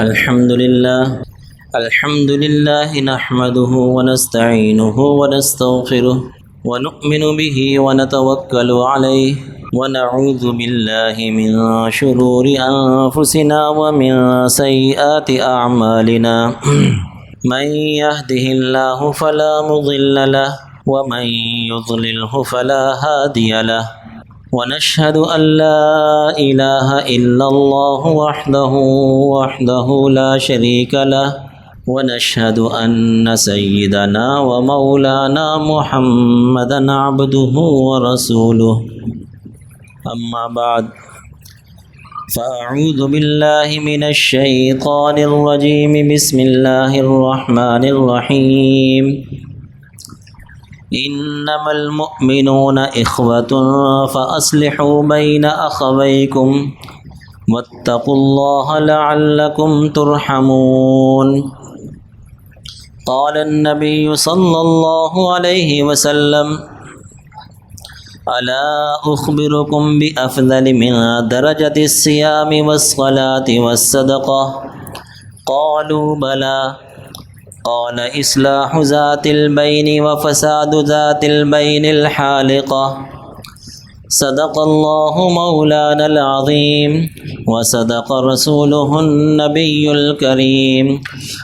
الحمد لله نحمده ونستعينه ونستغفره ونؤمن به ونتوكل عليه ونعوذ بالله من شرور أنفسنا ومن سيئات أعمالنا من يهده الله فلا مضل له ومن يضلله فلا هادي له ونشهد أن لا إله إلا الله وحده لا شريك له ونشهد أن سيدنا ومولانا محمدا عبده ورسوله أما بعد فأعوذ بالله من الشيطان الرجيم بسم الله الرحمن الرحيم إنما المؤمنون إخوة فأصلحوا بين أخويكم واتقوا الله لعلكم ترحمون قال النبي صلى الله عليه وسلم ألا أخبركم بأفضل من درجة الصيام والصلاة والصدقة قالوا بلى قال إصلاح ذات البين وفساد ذات البين الحالقة صدق الله مولانا العظيم وصدق رسوله النبي الكريم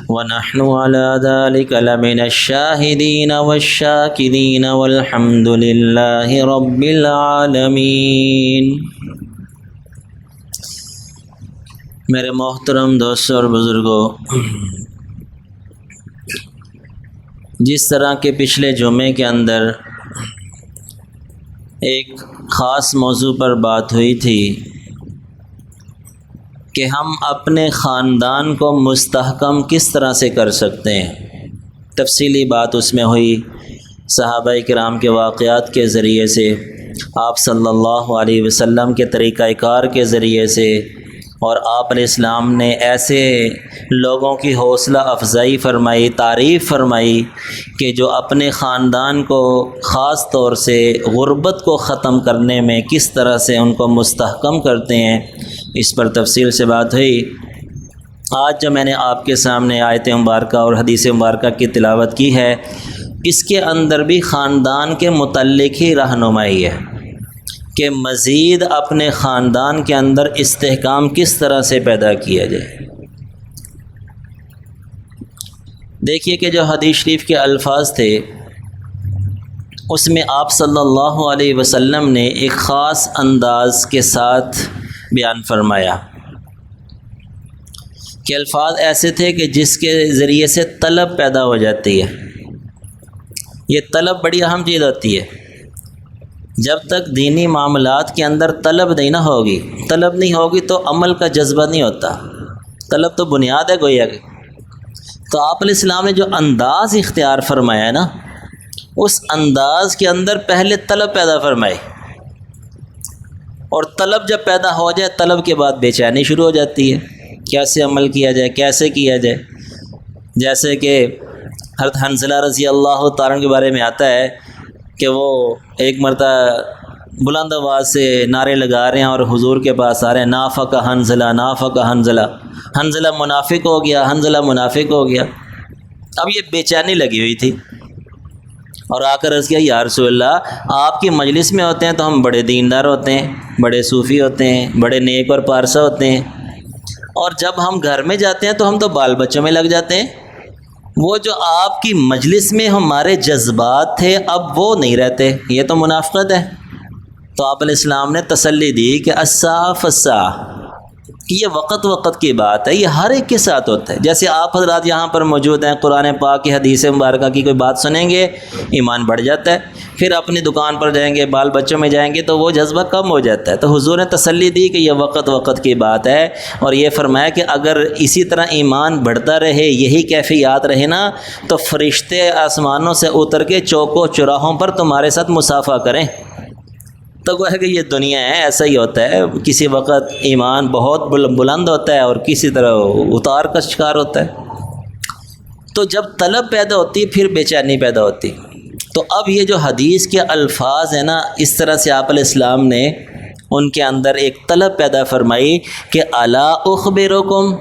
ونحن على ذلك لمن الشاهدين والشاكرين والحمد لله رب العالمين۔ میرے محترم دوستوں اور بزرگوں، جس طرح کے پچھلے جمعے کے اندر ایک خاص موضوع پر بات ہوئی تھی کہ ہم اپنے خاندان کو مستحکم کس طرح سے کر سکتے ہیں، تفصیلی بات اس میں ہوئی، صحابہ کرام کے واقعات کے ذریعے سے، آپ صلی اللہ علیہ وسلم کے طریقہ کار کے ذریعے سے، اور آپ علیہ السلام نے ایسے لوگوں کی حوصلہ افزائی فرمائی، تعریف فرمائی کہ جو اپنے خاندان کو خاص طور سے غربت کو ختم کرنے میں کس طرح سے ان کو مستحکم کرتے ہیں، اس پر تفصیل سے بات ہوئی۔ آج جو میں نے آپ کے سامنے آیت مبارکہ اور حدیث مبارکہ کی تلاوت کی ہے، اس کے اندر بھی خاندان کے متعلق ہی رہنمائی ہے کہ مزید اپنے خاندان کے اندر استحکام کس طرح سے پیدا کیا جائے۔ دیکھیے کہ جو حدیث شریف کے الفاظ تھے اس میں آپ صلی اللہ علیہ وسلم نے ایک خاص انداز کے ساتھ بیان فرمایا کہ الفاظ ایسے تھے کہ جس کے ذریعے سے طلب پیدا ہو جاتی ہے۔ یہ طلب بڑی اہم چیز ہوتی ہے۔ جب تک دینی معاملات کے اندر طلب نہیں نہ ہوگی، طلب نہیں ہوگی تو عمل کا جذبہ نہیں ہوتا۔ طلب تو بنیاد ہے گویا کہ۔ تو آپ علیہ السلام نے جو انداز اختیار فرمایا ہے نا، اس انداز کے اندر پہلے طلب پیدا فرمائے، اور طلب جب پیدا ہو جائے، طلب کے بعد بے چینی شروع ہو جاتی ہے، کیسے عمل کیا جائے، کیسے کیا جائے۔ جیسے کہ حضرت حنظلہ رضی اللہ تعالیٰ عنہ کے بارے میں آتا ہے کہ وہ ایک مرتبہ بلند آواز سے نعرے لگا رہے ہیں اور حضور کے پاس آ رہے ہیں، نافق حنظلہ، نافق حنظلہ، حنظلہ منافق ہو گیا، حنظلہ منافق ہو گیا۔ اب یہ بے چینی لگی ہوئی تھی اور آ کر عرض کیا، یا رسول اللہ، آپ کی مجلس میں ہوتے ہیں تو ہم بڑے دیندار ہوتے ہیں، بڑے صوفی ہوتے ہیں، بڑے نیک اور پارسا ہوتے ہیں، اور جب ہم گھر میں جاتے ہیں تو ہم تو بال بچوں میں لگ جاتے ہیں۔ وہ جو آپ کی مجلس میں ہمارے جذبات تھے اب وہ نہیں رہتے، یہ تو منافقت ہے۔ تو آپ علیہ السلام نے تسلی دی کہ الساعة فالساعة، کہ یہ وقت وقت کی بات ہے، یہ ہر ایک کے ساتھ ہوتا ہے۔ جیسے آپ حضرات یہاں پر موجود ہیں، قرآن پاک کی حدیث مبارکہ کی کوئی بات سنیں گے، ایمان بڑھ جاتا ہے، پھر اپنی دکان پر جائیں گے، بال بچوں میں جائیں گے تو وہ جذبہ کم ہو جاتا ہے۔ تو حضور نے تسلی دی کہ یہ وقت وقت کی بات ہے، اور یہ فرمایا کہ اگر اسی طرح ایمان بڑھتا رہے، یہی کیفیات رہے نا، تو فرشتے آسمانوں سے اتر کے چوکوں چوراہوں پر تمہارے ساتھ مصافحہ کریں۔ تو وہ ہے کہ یہ دنیا ہے، ایسا ہی ہوتا ہے، کسی وقت ایمان بہت بلند ہوتا ہے اور کسی طرح اتار کا شکار ہوتا ہے۔ تو جب طلب پیدا ہوتی ہے پھر بے چینی پیدا ہوتی۔ تو اب یہ جو حدیث کے الفاظ ہیں نا، اس طرح سے آپ علیہ السلام نے ان کے اندر ایک طلب پیدا فرمائی کہ الا اخبرکم،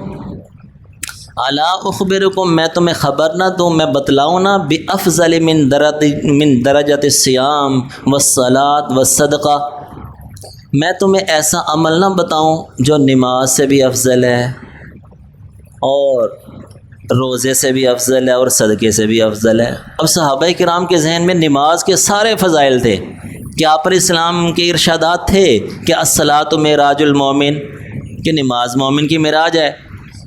الا اخبرکم، میں تمہیں خبر نہ دوں، میں بتلاؤں نا، بافضل من درجۃ الصیام والصلاۃ والصدقہ، میں تمہیں ایسا عمل نہ بتاؤں جو نماز سے بھی افضل ہے اور روزے سے بھی افضل ہے اور صدقے سے بھی افضل ہے۔ اب صحابہ کرام کے ذہن میں نماز کے سارے فضائل تھے کہ آپ پر اسلام کے ارشادات تھے کہ الصلاۃ معراج المومن، کہ نماز مومن کی معراج ہے۔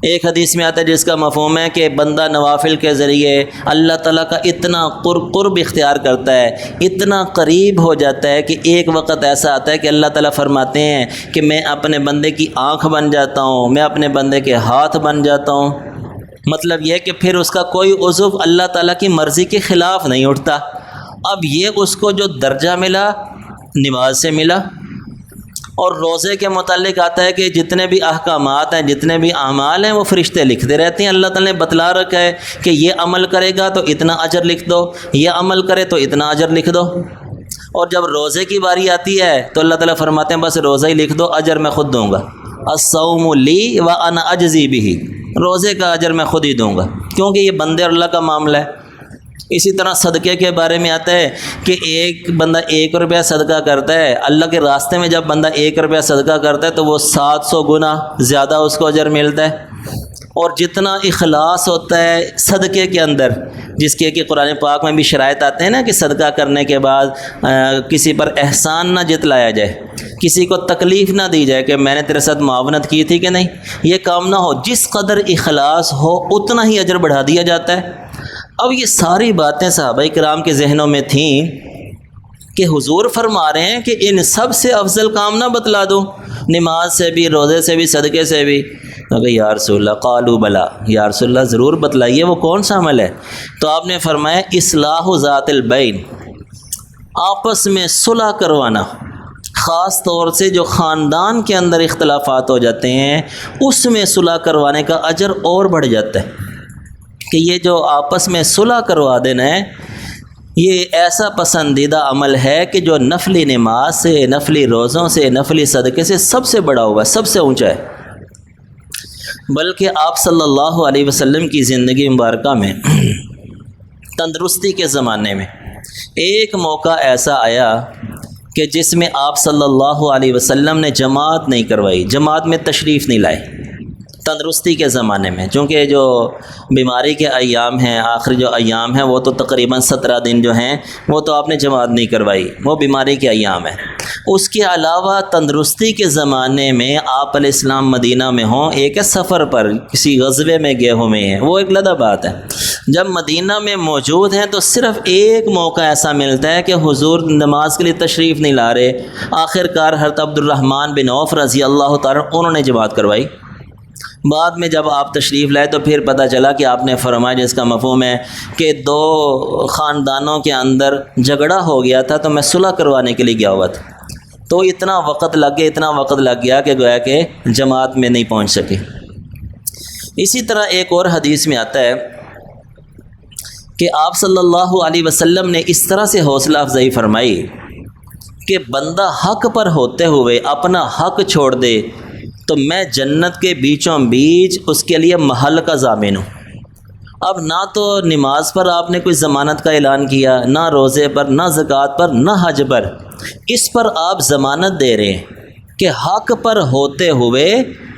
ایک حدیث میں آتا ہے جس کا مفہوم ہے کہ بندہ نوافل کے ذریعے اللہ تعالیٰ کا اتنا قرب اختیار کرتا ہے، اتنا قریب ہو جاتا ہے کہ ایک وقت ایسا آتا ہے کہ اللہ تعالیٰ فرماتے ہیں کہ میں اپنے بندے کی آنکھ بن جاتا ہوں، میں اپنے بندے کے ہاتھ بن جاتا ہوں۔ مطلب یہ کہ پھر اس کا کوئی عضو اللہ تعالیٰ کی مرضی کے خلاف نہیں اٹھتا۔ اب یہ اس کو جو درجہ ملا نماز سے ملا۔ اور روزے کے متعلق آتا ہے کہ جتنے بھی احکامات ہیں، جتنے بھی اعمال ہیں، وہ فرشتے لکھتے رہتے ہیں۔ اللہ تعالیٰ نے بتلا رکھا ہے کہ یہ عمل کرے گا تو اتنا اجر لکھ دو، یہ عمل کرے تو اتنا اجر لکھ دو۔ اور جب روزے کی باری آتی ہے تو اللہ تعالیٰ فرماتے ہیں بس روزہ ہی لکھ دو، اجر میں خود دوں گا۔ الصوم لی وانا اجزی بہ، روزے کا اجر میں خود ہی دوں گا، کیونکہ یہ بندے اور اللہ کا معاملہ ہے۔ اسی طرح صدقے کے بارے میں آتا ہے کہ ایک بندہ 1 روپیہ صدقہ کرتا ہے، اللہ کے راستے میں جب بندہ 1 روپیہ صدقہ کرتا ہے تو وہ 700 گنا زیادہ اس کو اجر ملتا ہے۔ اور جتنا اخلاص ہوتا ہے صدقے کے اندر، جس کے کہ قرآن پاک میں بھی شرائط آتے ہیں نا کہ صدقہ کرنے کے بعد کسی پر احسان نہ جتلایا جائے، کسی کو تکلیف نہ دی جائے کہ میں نے تیرے ساتھ معاونت کی تھی کہ نہیں، یہ کام نہ ہو۔ جس قدر اخلاص ہو اتنا ہی اجر بڑھا دیا جاتا ہے۔ اب یہ ساری باتیں صحابہ کرام کے ذہنوں میں تھیں کہ حضور فرما رہے ہیں کہ ان سب سے افضل کام نہ بتلا دوں، نماز سے بھی، روزے سے بھی، صدقے سے بھی؟ یا رسول اللہ، قالوا بلا، یا رسول اللہ ضرور بتلائیے وہ کون سا عمل ہے؟ تو آپ نے فرمایا اصلاح ذات البین، آپس میں صلح کروانا، خاص طور سے جو خاندان کے اندر اختلافات ہو جاتے ہیں اس میں صلح کروانے کا اجر اور بڑھ جاتا ہے۔ کہ یہ جو آپس میں صلح کروا دینا ہے، یہ ایسا پسندیدہ عمل ہے کہ جو نفلی نماز سے، نفلی روزوں سے، نفلی صدقے سے سب سے بڑا ہوا، سب سے اونچا ہے۔ بلکہ آپ صلی اللہ علیہ وسلم کی زندگی مبارکہ میں تندرستی کے زمانے میں ایک موقع ایسا آیا کہ جس میں آپ صلی اللہ علیہ وسلم نے جماعت نہیں کروائی، جماعت میں تشریف نہیں لائے تندرستی کے زمانے میں، چونکہ جو بیماری کے ایام ہیں، آخری جو ایام ہیں وہ تو تقریباً 17 دن جو ہیں وہ تو آپ نے جماعت نہیں کروائی، وہ بیماری کے ایام ہیں۔ اس کے علاوہ تندرستی کے زمانے میں آپ علیہ السلام مدینہ میں ہوں، ایک سفر پر کسی غزوے میں گئے ہوئے ہیں، وہ ایک علیحدہ بات ہے۔ جب مدینہ میں موجود ہیں تو صرف ایک موقع ایسا ملتا ہے کہ حضور نماز کے لیے تشریف نہیں لا رہے، آخر کار حضرت عبد الرحمن بن عوف رضی اللہ تعالیٰ انہوں نے جماعت کروائی۔ بعد میں جب آپ تشریف لائے تو پھر پتہ چلا کہ آپ نے فرمایا، جس کا مفہوم ہے کہ 2 خاندانوں کے اندر جھگڑا ہو گیا تھا تو میں صلح کروانے کے لیے گیا ہوا تھا، تو اتنا وقت لگ گیا کہ گویا کہ جماعت میں نہیں پہنچ سکی۔ اسی طرح ایک اور حدیث میں آتا ہے کہ آپ صلی اللہ علیہ وسلم نے اس طرح سے حوصلہ افزائی فرمائی کہ بندہ حق پر ہوتے ہوئے اپنا حق چھوڑ دے تو میں جنت کے بیچوں بیچ اس کے لیے محل کا ضامن ہوں۔ اب نہ تو نماز پر آپ نے کوئی ضمانت کا اعلان کیا، نہ روزے پر، نہ زکوٰۃ پر، نہ حج پر، اس پر آپ ضمانت دے رہے ہیں کہ حق پر ہوتے ہوئے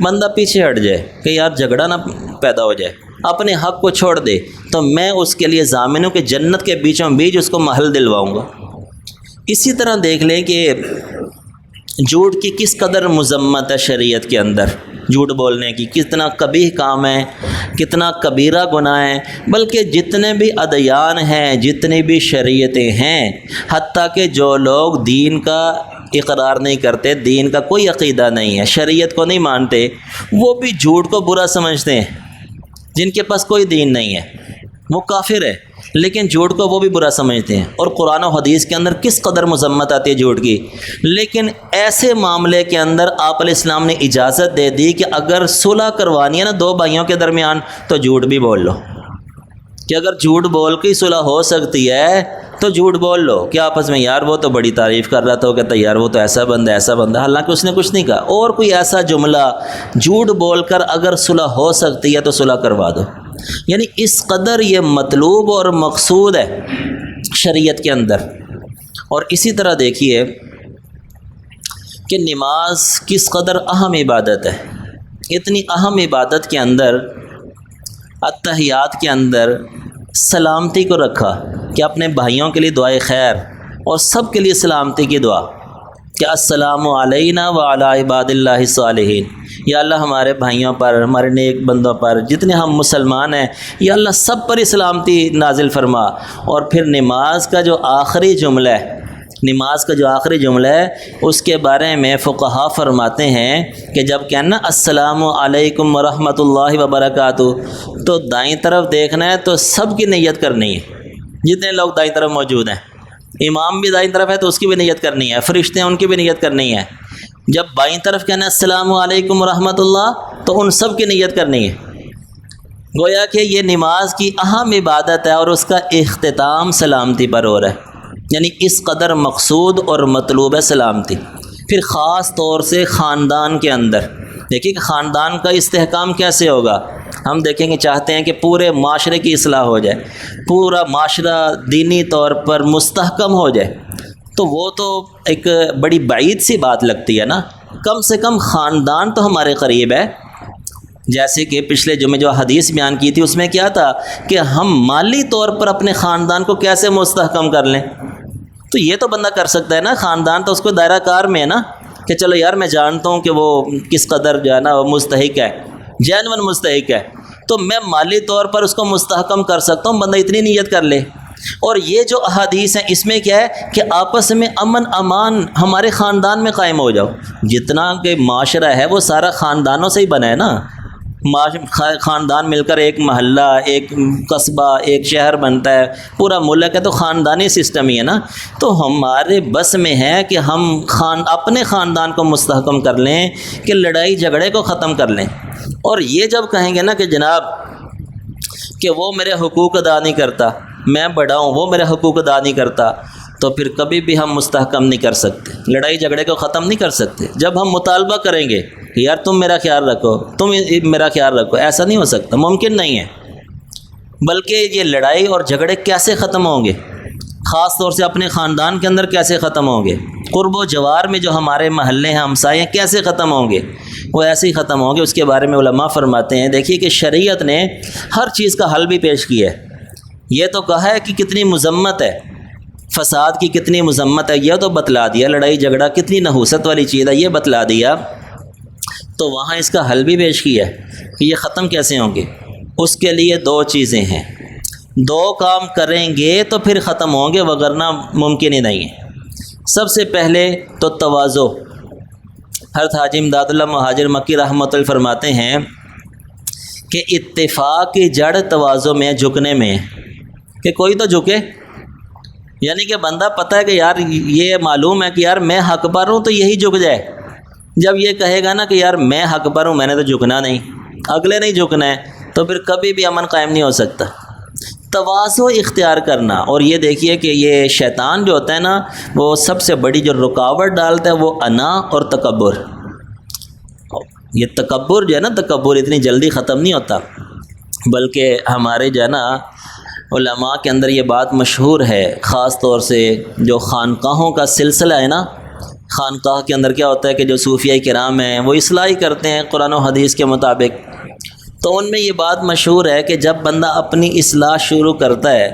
بندہ پیچھے ہٹ جائے کہ یار جھگڑا نہ پیدا ہو جائے، اپنے حق کو چھوڑ دے تو میں اس کے لیے ضامن ہوں کہ جنت کے بیچوں بیچ اس کو محل دلواؤں گا۔ اسی طرح دیکھ لیں کہ جھوٹ کی کس قدر مذمت ہے شریعت کے اندر، جھوٹ بولنے کی کتنا قبیح کام ہے، کتنا کبیرہ گناہ ہے۔ بلکہ جتنے بھی ادیان ہیں، جتنی بھی شریعتیں ہیں، حتیٰ کہ جو لوگ دین کا اقرار نہیں کرتے، دین کا کوئی عقیدہ نہیں ہے، شریعت کو نہیں مانتے، وہ بھی جھوٹ کو برا سمجھتے ہیں۔ جن کے پاس کوئی دین نہیں ہے وہ کافر ہے، لیکن جھوٹ کو وہ بھی برا سمجھتے ہیں۔ اور قرآن و حدیث کے اندر کس قدر مذمت آتی ہے جھوٹ کی، لیکن ایسے معاملے کے اندر آپ علیہ السلام نے اجازت دے دی کہ اگر صلح کروانی ہے نا 2 بھائیوں کے درمیان تو جھوٹ بھی بول لو، کہ اگر جھوٹ بول کے ہی صلح ہو سکتی ہے تو جھوٹ بول لو کہ آپس میں یار وہ تو بڑی تعریف کر رہا تھا، وہ کہتا ہے یار وہ تو ایسا بندہ ایسا بندہ، حالانکہ اس نے کچھ نہیں کہا۔ اور کوئی ایسا جملہ جھوٹ بول کر اگر صلح ہو سکتی ہے تو صلح کروا دو۔ یعنی اس قدر یہ مطلوب اور مقصود ہے شریعت کے اندر۔ اور اسی طرح دیکھیے کہ نماز کس قدر اہم عبادت ہے۔ اتنی اہم عبادت کے اندر اتحیات کے اندر سلامتی کو رکھا کہ اپنے بھائیوں کے لیے دعائے خیر اور سب کے لیے سلامتی کی دعا کہ السلام علینا وعلی عباد اللہ الصالحین، یا اللہ ہمارے بھائیوں پر، ہمارے نیک بندوں پر، جتنے ہم مسلمان ہیں، یا اللہ سب پر ہی سلامتی نازل فرما۔ اور پھر نماز کا جو آخری جملہ ہے اس کے بارے میں فقہا فرماتے ہیں کہ جب کہنا السلام علیکم ورحمۃ اللہ وبرکاتہ تو دائیں طرف دیکھنا ہے تو سب کی نیت کرنی ہے، جتنے لوگ دائیں طرف موجود ہیں، امام بھی دائیں طرف ہے تو اس کی بھی نیت کرنی ہے، فرشتے ہیں ان کی بھی نیت کرنی ہے۔ جب بائیں طرف کہنا ہے السلام علیکم ورحمۃ اللہ تو ان سب کی نیت کرنی ہے۔ گویا کہ یہ نماز کی اہم عبادت ہے اور اس کا اختتام سلامتی پر ہو رہا ہے، یعنی اس قدر مقصود اور مطلوب ہے سلامتی۔ پھر خاص طور سے خاندان کے اندر دیکھیے کہ خاندان کا استحکام کیسے ہوگا۔ ہم دیکھیں گے، چاہتے ہیں کہ پورے معاشرے کی اصلاح ہو جائے، پورا معاشرہ دینی طور پر مستحکم ہو جائے، تو وہ تو ایک بڑی بعید سی بات لگتی ہے نا۔ کم سے کم خاندان تو ہمارے قریب ہے۔ جیسے کہ پچھلے جمعے جو حدیث بیان کی تھی اس میں کیا تھا کہ ہم مالی طور پر اپنے خاندان کو کیسے مستحکم کر لیں، تو یہ تو بندہ کر سکتا ہے نا۔ خاندان تو اس کو دائرہ کار میں ہے نا کہ چلو یار میں جانتا ہوں کہ وہ کس قدر جو ہے نا وہ مستحق ہے، جینون مستحق ہے، تو میں مالی طور پر اس کو مستحکم کر سکتا ہوں، بندہ اتنی نیت کر لے۔ اور یہ جو احادیث ہیں اس میں کیا ہے کہ آپس میں امن امان ہمارے خاندان میں قائم ہو جاؤ۔ جتنا کہ معاشرہ ہے وہ سارا خاندانوں سے ہی بنا ہے نا۔ خاندان مل کر ایک محلہ، ایک قصبہ، ایک شہر بنتا ہے، پورا ملک ہے، تو خاندانی سسٹم ہی ہے نا۔ تو ہمارے بس میں ہے کہ ہم اپنے خاندان کو مستحکم کر لیں، کہ لڑائی جھگڑے کو ختم کر لیں۔ اور یہ جب کہیں گے نا کہ جناب کہ وہ میرے حقوق ادا نہیں کرتا، میں بڑا ہوں وہ میرے حقوق ادا نہیں کرتا، تو پھر کبھی بھی ہم مستحکم نہیں کر سکتے، لڑائی جھگڑے کو ختم نہیں کر سکتے۔ جب ہم مطالبہ کریں گے کہ یار تم میرا خیال رکھو، تم میرا خیال رکھو، ایسا نہیں ہو سکتا، ممکن نہیں ہے۔ بلکہ یہ لڑائی اور جھگڑے کیسے ختم ہوں گے، خاص طور سے اپنے خاندان کے اندر کیسے ختم ہوں گے، قرب و جوار میں جو ہمارے محلے ہیں، ہمسائے ہیں، کیسے ختم ہوں گے، وہ ایسے ہی ختم ہوں گے۔ اس کے بارے میں علماء فرماتے ہیں، دیکھیے کہ شریعت نے ہر چیز کا حل بھی پیش کیا ہے۔ یہ تو کہا ہے کہ کتنی مذمت ہے، فساد کی کتنی مذمت ہے، یہ تو بتلا دیا، لڑائی جھگڑا کتنی نحوست والی چیز ہے یہ بتلا دیا، تو وہاں اس کا حل بھی پیش کیا ہے کہ یہ ختم کیسے ہوں گے۔ اس کے لیے دو چیزیں ہیں، دو کام کریں گے تو پھر ختم ہوں گے، وگرنہ ممکن ہی نہیں ہے۔ سب سے پہلے تو تواضع۔ حضرت حاجی امداد اللہ مہاجر مکی رحمۃ اللہ فرماتے ہیں کہ اتفاق کی جڑ تواضع میں، جھکنے میں ہے، کہ کوئی تو جھکے، یعنی کہ بندہ پتہ ہے کہ یار یہ معلوم ہے کہ یار میں حق پر ہوں تو یہی جھک جائے۔ جب یہ کہے گا نا کہ یار میں حق پر ہوں، میں نے تو جھکنا نہیں، اگلے نہیں جھکنا ہے، تو پھر کبھی بھی امن قائم نہیں ہو سکتا۔ تواضع اختیار کرنا۔ اور یہ دیکھیے کہ یہ شیطان جو ہوتا ہے نا، وہ سب سے بڑی جو رکاوٹ ڈالتا ہے وہ انا اور تکبر۔ یہ تکبر جو ہے نا، تکبر اتنی جلدی ختم نہیں ہوتا، بلکہ ہمارے جو ہے نا علماء کے اندر یہ بات مشہور ہے، خاص طور سے جو خانقاہوں کا سلسلہ ہے نا، خانقاہ کے اندر کیا ہوتا ہے کہ جو صوفیہ کرام ہیں وہ اصلاحی کرتے ہیں قرآن و حدیث کے مطابق، تو ان میں یہ بات مشہور ہے کہ جب بندہ اپنی اصلاح شروع کرتا ہے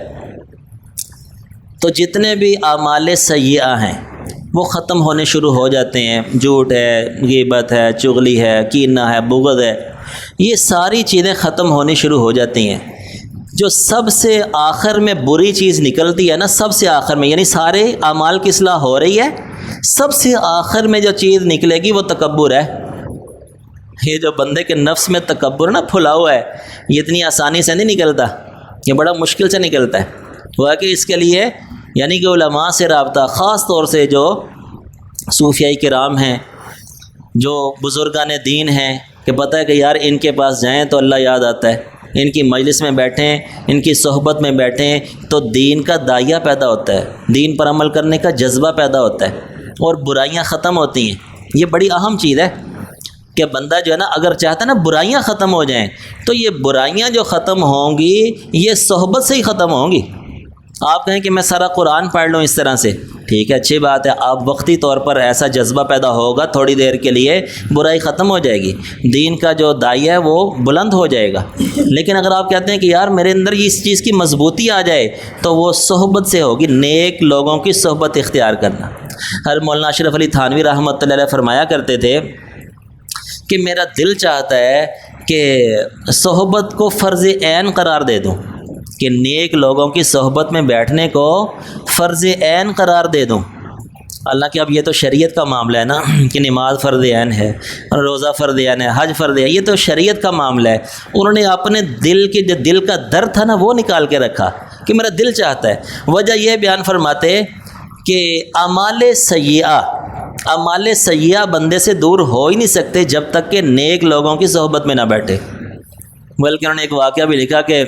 تو جتنے بھی اعمال سیئہ ہیں وہ ختم ہونے شروع ہو جاتے ہیں۔ جھوٹ ہے، غیبت ہے، چغلی ہے، کینہ ہے، بغض ہے، یہ ساری چیزیں ختم ہونے شروع ہو جاتی ہیں۔ جو سب سے آخر میں بری چیز نکلتی ہے نا، سب سے آخر میں، یعنی سارے اعمال کی اصلاح ہو رہی ہے، سب سے آخر میں جو چیز نکلے گی وہ تکبر ہے۔ یہ جو بندے کے نفس میں تکبر نا پھلا ہوا ہے، یہ اتنی آسانی سے نہیں نکلتا، یہ بڑا مشکل سے نکلتا ہے۔ وہ کہ اس کے لیے یعنی کہ علماء سے رابطہ، خاص طور سے جو صوفیاء کرام ہیں، جو بزرگان دین ہیں، کہ پتہ ہے کہ یار ان کے پاس جائیں تو اللہ یاد آتا ہے، ان کی مجلس میں بیٹھیں، ان کی صحبت میں بیٹھیں تو دین کا داعیہ پیدا ہوتا ہے، دین پر عمل کرنے کا جذبہ پیدا ہوتا ہے اور برائیاں ختم ہوتی ہیں۔ یہ بڑی اہم چیز ہے کہ بندہ جو ہے نا اگر چاہتا ہے نا برائیاں ختم ہو جائیں تو یہ برائیاں جو ختم ہوں گی یہ صحبت سے ہی ختم ہوں گی۔ آپ کہیں کہ میں سارا قرآن پڑھ لوں اس طرح سے، ٹھیک ہے، اچھی بات ہے، آپ وقتی طور پر ایسا جذبہ پیدا ہوگا تھوڑی دیر کے لیے برائی ختم ہو جائے گی، دین کا جو داعیہ ہے وہ بلند ہو جائے گا۔ لیکن اگر آپ کہتے ہیں کہ یار میرے اندر اس چیز کی مضبوطی آ جائے تو وہ صحبت سے ہوگی، نیک لوگوں کی صحبت اختیار کرنا۔ ہر مولانا اشرف علی تھانوی رحمۃ اللہ علیہ فرمایا کرتے تھے کہ میرا دل چاہتا ہے کہ صحبت کو فرض عین قرار دے دوں، کہ نیک لوگوں کی صحبت میں بیٹھنے کو فرض عین قرار دے دوں۔ اللہ کہ اب یہ تو شریعت کا معاملہ ہے نا کہ نماز فرض عین ہے، روزہ فرض عین ہے، حج فرض ہے، یہ تو شریعت کا معاملہ ہے۔ انہوں نے اپنے دل کے جو دل کا درد تھا نا وہ نکال کے رکھا کہ میرا دل چاہتا ہے۔ وجہ یہ بیان فرماتے کہ اعمال سیئہ بندے سے دور ہو ہی نہیں سکتے جب تک کہ نیک لوگوں کی صحبت میں نہ بیٹھے۔ بلکہ انہوں نے ایک واقعہ بھی لکھا کہ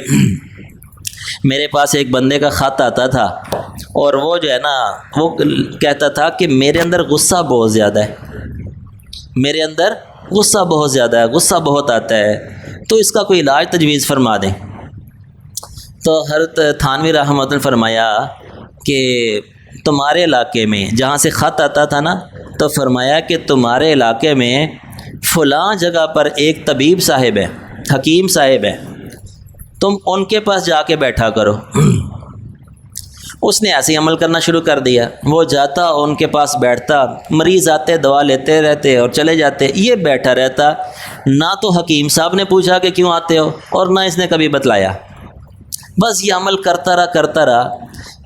میرے پاس ایک بندے کا خط آتا تھا اور وہ جو ہے نا وہ کہتا تھا کہ میرے اندر غصہ بہت زیادہ ہے، میرے اندر غصہ بہت زیادہ ہے، غصہ بہت آتا ہے، تو اس کا کوئی علاج تجویز فرما دیں۔ تو حضرت تھانوی رحمۃ اللہ فرمایا کہ تمہارے علاقے میں جہاں سے خط آتا تھا نا، تو فرمایا کہ تمہارے علاقے میں فلاں جگہ پر ایک طبیب صاحب ہے، حکیم صاحب ہے، تم ان کے پاس جا کے بیٹھا کرو۔ اس نے ایسے ہی عمل کرنا شروع کر دیا، وہ جاتا ان کے پاس بیٹھتا، مریض آتے دوا لیتے رہتے اور چلے جاتے، یہ بیٹھا رہتا، نہ تو حکیم صاحب نے پوچھا کہ کیوں آتے ہو اور نہ اس نے کبھی بتلایا، بس یہ عمل کرتا رہا۔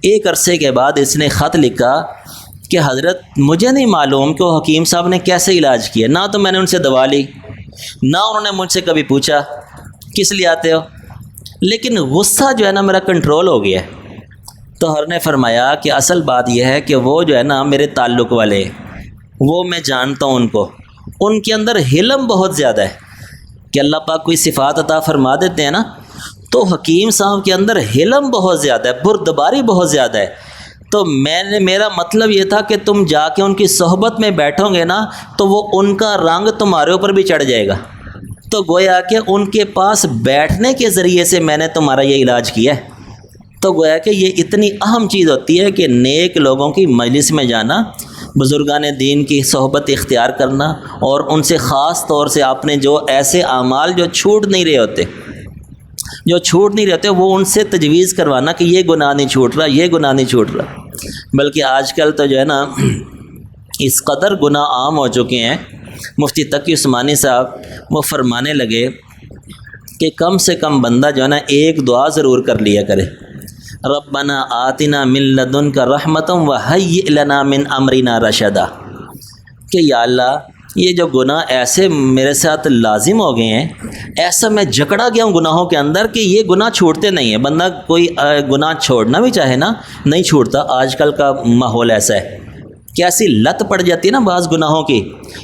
ایک عرصے کے بعد اس نے خط لکھا کہ حضرت مجھے نہیں معلوم کہ وہ حکیم صاحب نے کیسے علاج کیا، نہ تو میں نے ان سے دوا لی، نہ انہوں نے مجھ سے کبھی پوچھا کس لیے آتے ہو، لیکن غصہ جو ہے نا میرا کنٹرول ہو گیا ہے۔ تو ہر نے فرمایا کہ اصل بات یہ ہے کہ وہ جو ہے نا میرے تعلق والے، وہ میں جانتا ہوں ان کو، ان کے اندر حلم بہت زیادہ ہے کہ اللہ پاک کوئی صفات عطا فرما دیتے ہیں نا، تو حکیم صاحب کے اندر حلم بہت زیادہ ہے، بردباری بہت زیادہ ہے۔ تو میرا مطلب یہ تھا کہ تم جا کے ان کی صحبت میں بیٹھو گے نا تو وہ ان کا رنگ تمہارے اوپر بھی چڑھ جائے گا۔ تو گویا کہ ان کے پاس بیٹھنے کے ذریعے سے میں نے تمہارا یہ علاج کیا ہے۔ تو گویا کہ یہ اتنی اہم چیز ہوتی ہے کہ نیک لوگوں کی مجلس میں جانا، بزرگان دین کی صحبت اختیار کرنا، اور ان سے خاص طور سے اپنے جو ایسے اعمال جو چھوٹ نہیں رہے وہ ان سے تجویز کروانا کہ یہ گناہ نہیں چھوٹ رہا، یہ گناہ نہیں چھوٹ رہا۔ بلکہ آج کل تو جو ہے نا اس قدر گناہ عام ہو چکے ہیں، مفتی تقی عثمانی صاحب وہ فرمانے لگے کہ کم سے کم بندہ جو ہے نا ایک دعا ضرور کر لیا کرے، ربنا آتنا من لدنک رحمتا وہیئ لنا من امرنا رشدا، کہ یا اللہ یہ جو گناہ ایسے میرے ساتھ لازم ہو گئے ہیں، ایسا میں جکڑا گیا ہوں گناہوں کے اندر کہ یہ گناہ چھوڑتے نہیں ہیں۔ بندہ کوئی گناہ چھوڑنا بھی چاہے نا نہیں چھوڑتا، آج کل کا ماحول ایسا ہے کہ ایسی لت پڑ جاتی ہے نا بعض گناہوں کی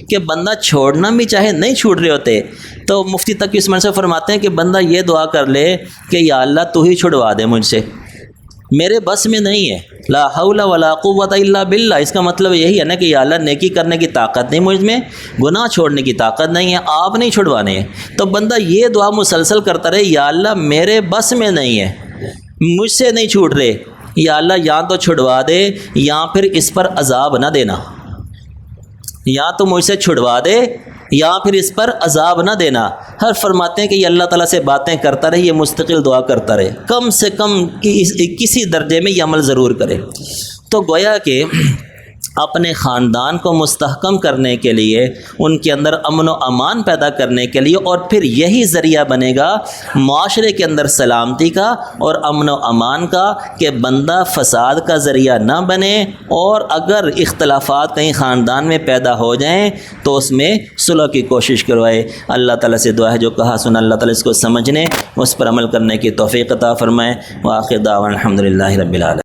کہ بندہ چھوڑنا بھی چاہے نہیں چھوٹ رہے ہوتے۔ تو مفتی تقی عثمانی سے فرماتے ہیں کہ بندہ یہ دعا کر لے کہ یا اللہ تو ہی چھڑوا دے مجھ سے، میرے بس میں نہیں ہے، لا حول ولا قوت الا باللہ۔ اس کا مطلب یہی ہے نا کہ یا اللہ نیکی کرنے کی طاقت نہیں مجھ میں، گناہ چھوڑنے کی طاقت نہیں ہے، آپ نہیں چھڑوانے ہیں۔ تو بندہ یہ دعا مسلسل کرتا رہے، یا اللہ میرے بس میں نہیں ہے، مجھ سے نہیں چھوٹ رہے، یا اللہ یا تو چھڑوا دے یا پھر اس پر عذاب نہ دینا، یا تو مجھ سے چھڑوا دے یا پھر اس پر عذاب نہ دینا۔ ہر فرماتے ہیں کہ یہ اللہ تعالیٰ سے باتیں کرتا رہے، یہ مستقل دعا کرتا رہے، کم سے کم کسی درجے میں یہ عمل ضرور کرے۔ تو گویا کہ اپنے خاندان کو مستحکم کرنے کے لیے، ان کے اندر امن و امان پیدا کرنے کے لیے، اور پھر یہی ذریعہ بنے گا معاشرے کے اندر سلامتی کا اور امن و امان کا، کہ بندہ فساد کا ذریعہ نہ بنے، اور اگر اختلافات کہیں خاندان میں پیدا ہو جائیں تو اس میں صلح کی کوشش کروائے۔ اللہ تعالیٰ سے دعا ہے جو کہا سنا اللہ تعالیٰ اس کو سمجھنے، اس پر عمل کرنے کی توفیق عطا فرمائے۔ وآخر دعوانا الحمدللہ رب العالمین۔